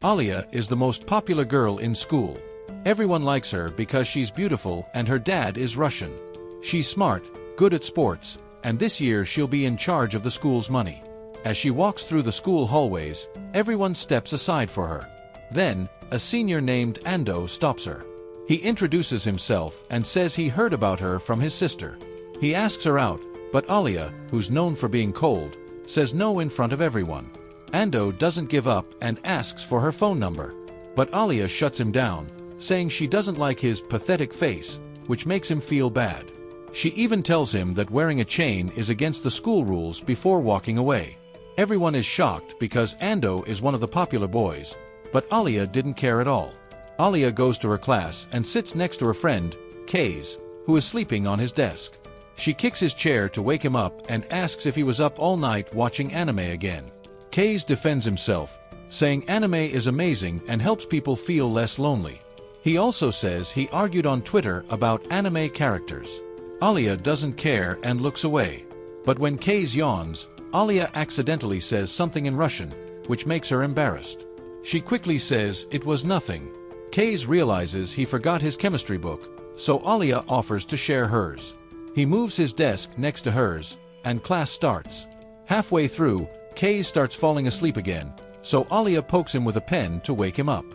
Alia is the most popular girl in school. Everyone likes her because she's beautiful and her dad is Russian. She's smart, good at sports, and this year she'll be in charge of the school's money. As she walks through the school hallways, everyone steps aside for her. Then, a senior named Ando stops her. He introduces himself and says he heard about her from his sister. He asks her out, but Alia, who's known for being cold, says no in front of everyone. Ando doesn't give up and asks for her phone number. But Alia shuts him down, saying she doesn't like his pathetic face, which makes him feel bad. She even tells him that wearing a chain is against the school rules before walking away. Everyone is shocked because Ando is one of the popular boys, but Alia didn't care at all. Alia goes to her class and sits next to her friend, Kaze, who is sleeping on his desk. She kicks his chair to wake him up and asks if he was up all night watching anime again. Kaze defends himself, saying anime is amazing and helps people feel less lonely. He also says he argued on Twitter about anime characters. Alia doesn't care and looks away. But when Kaze yawns, Alia accidentally says something in Russian, which makes her embarrassed. She quickly says it was nothing. Kaze realizes he forgot his chemistry book, so Alia offers to share hers. He moves his desk next to hers, and class starts. Halfway through, Kaze starts falling asleep again, so Alia pokes him with a pen to wake him up.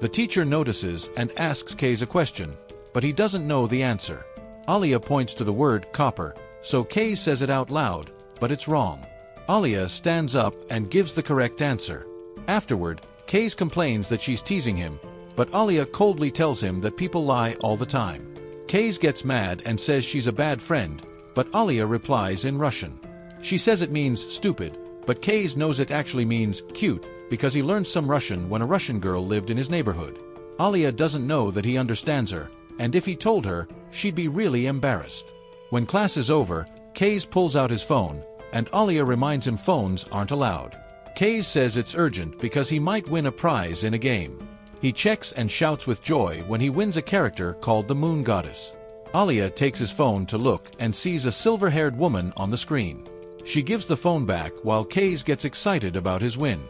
The teacher notices and asks Kaze a question, but he doesn't know the answer. Alia points to the word copper, so Kaze says it out loud, but it's wrong. Alia stands up and gives the correct answer. Afterward, Kaze complains that she's teasing him, but Alia coldly tells him that people lie all the time. Kaze gets mad and says she's a bad friend, but Alia replies in Russian. She says it means stupid, but Kaze knows it actually means cute because he learned some Russian when a Russian girl lived in his neighborhood. Alia doesn't know that he understands her, and if he told her, she'd be really embarrassed. When class is over, Kaze pulls out his phone, and Alia reminds him phones aren't allowed. Kaze says it's urgent because he might win a prize in a game. He checks and shouts with joy when he wins a character called the Moon Goddess. Alia takes his phone to look and sees a silver-haired woman on the screen. She gives the phone back while Kaze gets excited about his win.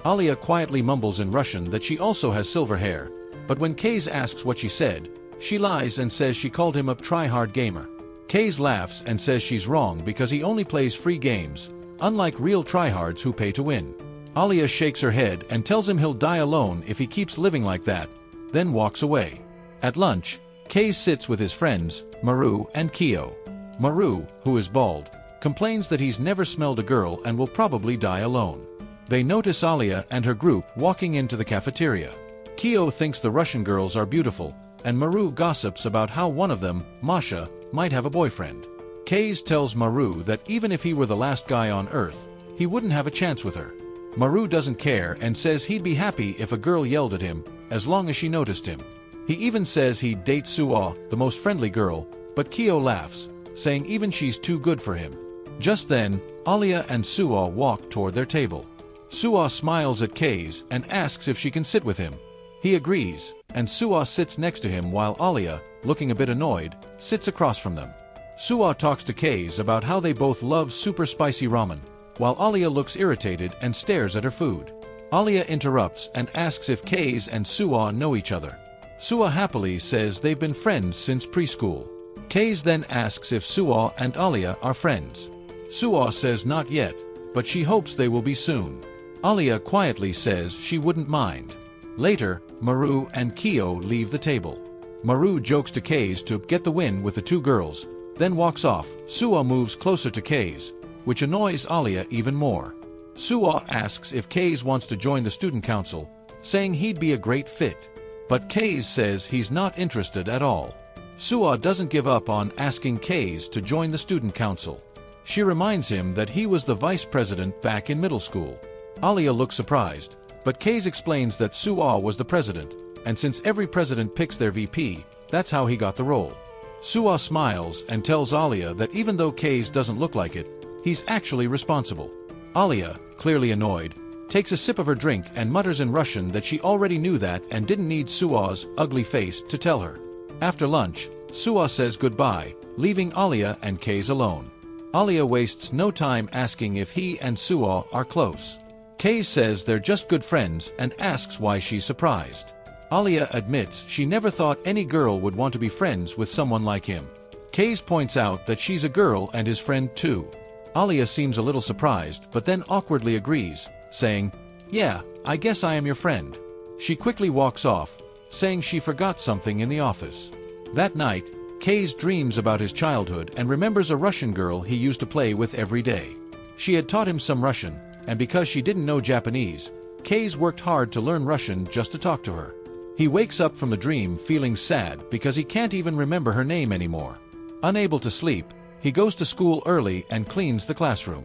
Alia quietly mumbles in Russian that she also has silver hair, but when Kaze asks what she said, she lies and says she called him a try-hard gamer. Kaze laughs and says she's wrong because he only plays free games, unlike real tryhards who pay to win. Alia shakes her head and tells him he'll die alone if he keeps living like that, then walks away. At lunch, Kaze sits with his friends, Maru and Kyo. Maru, who is bald, complains that he's never smelled a girl and will probably die alone. They notice Alia and her group walking into the cafeteria. Kyo thinks the Russian girls are beautiful, and Maru gossips about how one of them, Masha, might have a boyfriend. Kaze tells Maru that even if he were the last guy on Earth, he wouldn't have a chance with her. Maru doesn't care and says he'd be happy if a girl yelled at him, as long as she noticed him. He even says he'd date Suo, the most friendly girl, but Kyo laughs, saying even she's too good for him. Just then, Alia and Suo walk toward their table. Suo smiles at Kaze and asks if she can sit with him. He agrees, and Suo sits next to him while Alia, looking a bit annoyed, sits across from them. Suo talks to Kaze about how they both love super spicy ramen, while Alia looks irritated and stares at her food. Alia interrupts and asks if Kaze and Suo know each other. Suo happily says they've been friends since preschool. Kaze then asks if Suo and Alia are friends. Suo says not yet, but she hopes they will be soon. Alia quietly says she wouldn't mind. Later, Maru and Kyo leave the table. Maru jokes to Kaze to get the win with the two girls, then walks off. Suo moves closer to Kaze, which annoys Alia even more. Suo asks if Kaze wants to join the student council, saying he'd be a great fit. But Kaze says he's not interested at all. Suo doesn't give up on asking Kaze to join the student council. She reminds him that he was the vice president back in middle school. Alia looks surprised, but Kaze explains that Suo was the president, and since every president picks their VP, that's how he got the role. Suo smiles and tells Alia that even though Kaze doesn't look like it, he's actually responsible. Alia, clearly annoyed, takes a sip of her drink and mutters in Russian that she already knew that and didn't need Suo's ugly face to tell her. After lunch, Suo says goodbye, leaving Alia and Kaze alone. Alia wastes no time asking if he and Suo are close. Kei says they're just good friends and asks why she's surprised. Alia admits she never thought any girl would want to be friends with someone like him. Kei points out that she's a girl and his friend too. Alia seems a little surprised but then awkwardly agrees, saying, "Yeah, I guess I am your friend." She quickly walks off, saying she forgot something in the office. That night, Kei dreams about his childhood and remembers a Russian girl he used to play with every day. She had taught him some Russian, and because she didn't know Japanese, Kei worked hard to learn Russian just to talk to her. He wakes up from the dream feeling sad because he can't even remember her name anymore. Unable to sleep, he goes to school early and cleans the classroom.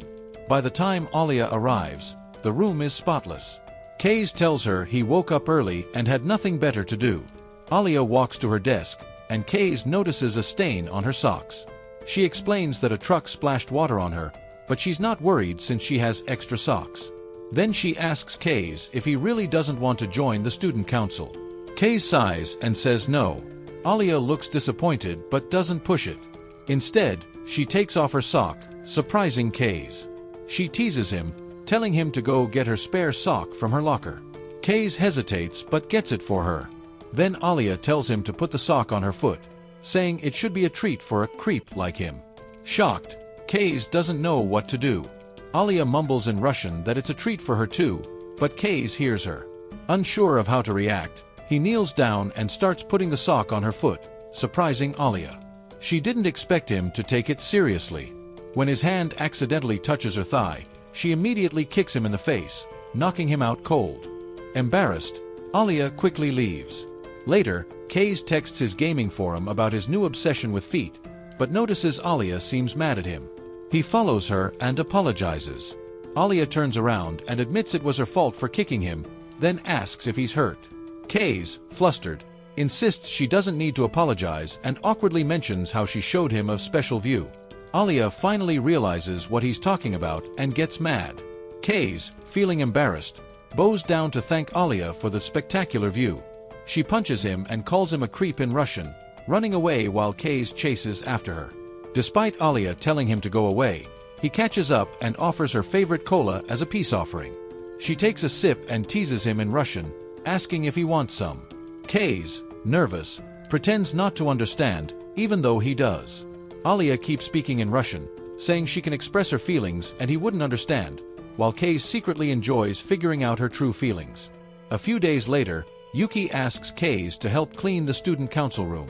By the time Alia arrives, the room is spotless. Kei tells her he woke up early and had nothing better to do. Alia walks to her desk, and Kei notices a stain on her socks. She explains that a truck splashed water on her, but she's not worried since she has extra socks. Then she asks Kei if he really doesn't want to join the student council. Kei sighs and says no. Alia looks disappointed but doesn't push it. Instead, she takes off her sock, surprising Kei. She teases him, telling him to go get her spare sock from her locker. Kei hesitates but gets it for her. Then Alia tells him to put the sock on her foot, saying it should be a treat for a creep like him. Shocked, Kei doesn't know what to do. Alia mumbles in Russian that it's a treat for her too, but Kei hears her. Unsure of how to react, he kneels down and starts putting the sock on her foot, surprising Alia. She didn't expect him to take it seriously. When his hand accidentally touches her thigh, she immediately kicks him in the face, knocking him out cold. Embarrassed, Alia quickly leaves. Later, Kei texts his gaming forum about his new obsession with feet, but notices Alia seems mad at him. He follows her and apologizes. Alia turns around and admits it was her fault for kicking him, then asks if he's hurt. Kei, flustered, insists she doesn't need to apologize and awkwardly mentions how she showed him a special view. Alia finally realizes what he's talking about and gets mad. Kei, feeling embarrassed, bows down to thank Alia for the spectacular view. She punches him and calls him a creep in Russian, running away while Kei chases after her. Despite Alia telling him to go away, he catches up and offers her favorite cola as a peace offering. She takes a sip and teases him in Russian, asking if he wants some. Kei, nervous, pretends not to understand, even though he does. Alia keeps speaking in Russian, saying she can express her feelings and he wouldn't understand, while Kei secretly enjoys figuring out her true feelings. A few days later, Yuki asks Kei to help clean the student council room.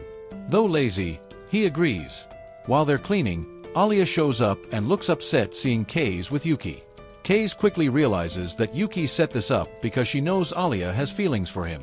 Though lazy, he agrees. While they're cleaning, Alia shows up and looks upset seeing Kei with Yuki. Kei quickly realizes that Yuki set this up because she knows Alia has feelings for him.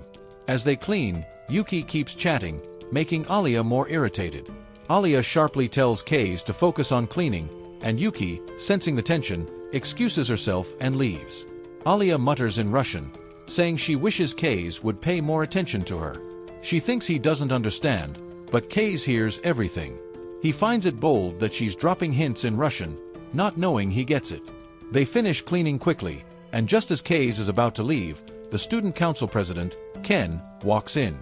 As they clean, Yuki keeps chatting, making Alia more irritated. Alia sharply tells Kei to focus on cleaning, and Yuki, sensing the tension, excuses herself and leaves. Alia mutters in Russian, saying she wishes Kei would pay more attention to her. She thinks he doesn't understand, but Kei hears everything. He finds it bold that she's dropping hints in Russian, not knowing he gets it. They finish cleaning quickly, and just as Kei is about to leave, the student council president, Ken, walks in.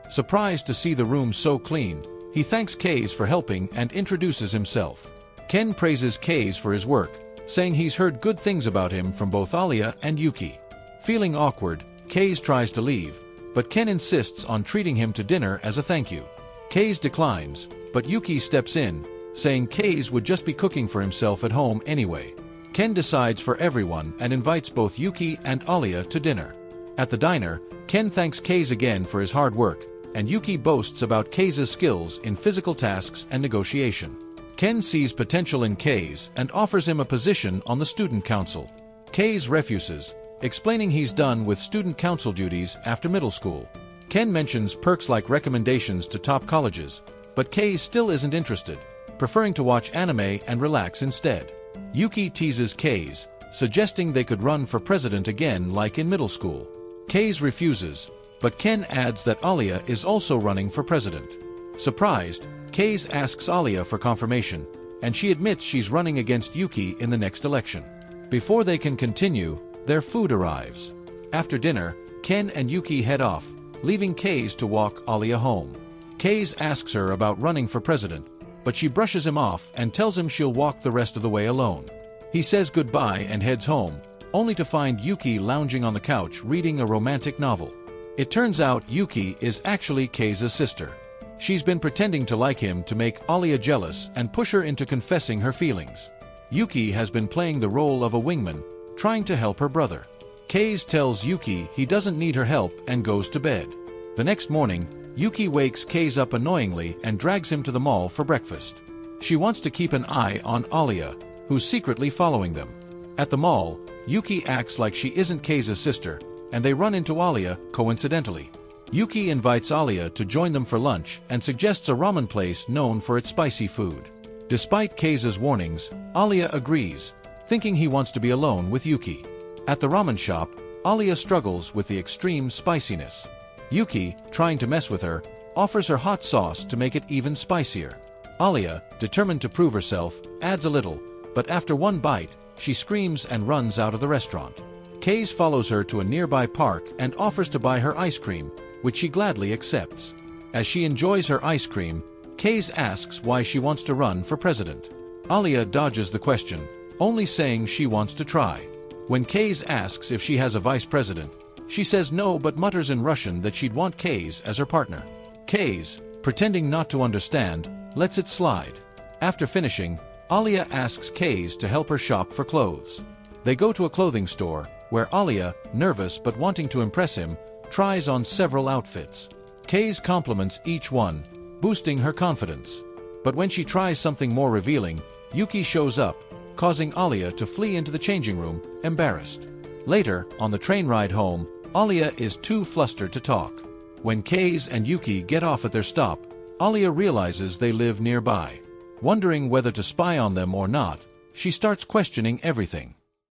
Surprised to see the room so clean, he thanks Kei for helping and introduces himself. Ken praises Kei for his work, saying he's heard good things about him from both Alia and Yuki. Feeling awkward, Kei tries to leave, but Ken insists on treating him to dinner as a thank you. Kei declines, but Yuki steps in, saying Kei would just be cooking for himself at home anyway. Ken decides for everyone and invites both Yuki and Alia to dinner. At the diner, Ken thanks Kei again for his hard work, and Yuki boasts about Kei's skills in physical tasks and negotiation. Ken sees potential in Kei and offers him a position on the student council. Kei refuses, explaining he's done with student council duties after middle school. Ken mentions perks like recommendations to top colleges, but Kei still isn't interested, preferring to watch anime and relax instead. Yuki teases Kei, suggesting they could run for president again like in middle school. Kei refuses, but Ken adds that Alia is also running for president. Surprised, Kei asks Alia for confirmation, and she admits she's running against Yuki in the next election. Before they can continue, their food arrives. After dinner, Ken and Yuki head off, leaving Kei to walk Alia home. Kei asks her about running for president, but she brushes him off and tells him she'll walk the rest of the way alone. He says goodbye and heads home, only to find Yuki lounging on the couch reading a romantic novel. It turns out Yuki is actually Kei's sister. She's been pretending to like him to make Alia jealous and push her into confessing her feelings. Yuki has been playing the role of a wingman, trying to help her brother. Kei tells Yuki he doesn't need her help and goes to bed. The next morning, Yuki wakes Kei up annoyingly and drags him to the mall for breakfast. She wants to keep an eye on Alia, who's secretly following them. At the mall, Yuki acts like she isn't Kei's sister, and they run into Alia coincidentally. Yuki invites Alia to join them for lunch and suggests a ramen place known for its spicy food. Despite Kei's warnings, Alia agrees, thinking he wants to be alone with Yuki. At the ramen shop, Alia struggles with the extreme spiciness. Yuki, trying to mess with her, offers her hot sauce to make it even spicier. Alia, determined to prove herself, adds a little, but after one bite, she screams and runs out of the restaurant. Kei follows her to a nearby park and offers to buy her ice cream, which she gladly accepts. As she enjoys her ice cream, Kei asks why she wants to run for president. Alia dodges the question, only saying she wants to try. When Kei asks if she has a vice president, she says no but mutters in Russian that she'd want Kei as her partner. Kei, pretending not to understand, lets it slide. After finishing, Alia asks Kei to help her shop for clothes. They go to a clothing store, where Alia, nervous but wanting to impress him, tries on several outfits. Kei compliments each one, boosting her confidence. But when she tries something more revealing, Yuki shows up, causing Alia to flee into the changing room, embarrassed. Later, on the train ride home, Alia is too flustered to talk. When Kei and Yuki get off at their stop, Alia realizes they live nearby. Wondering whether to spy on them or not, she starts questioning everything.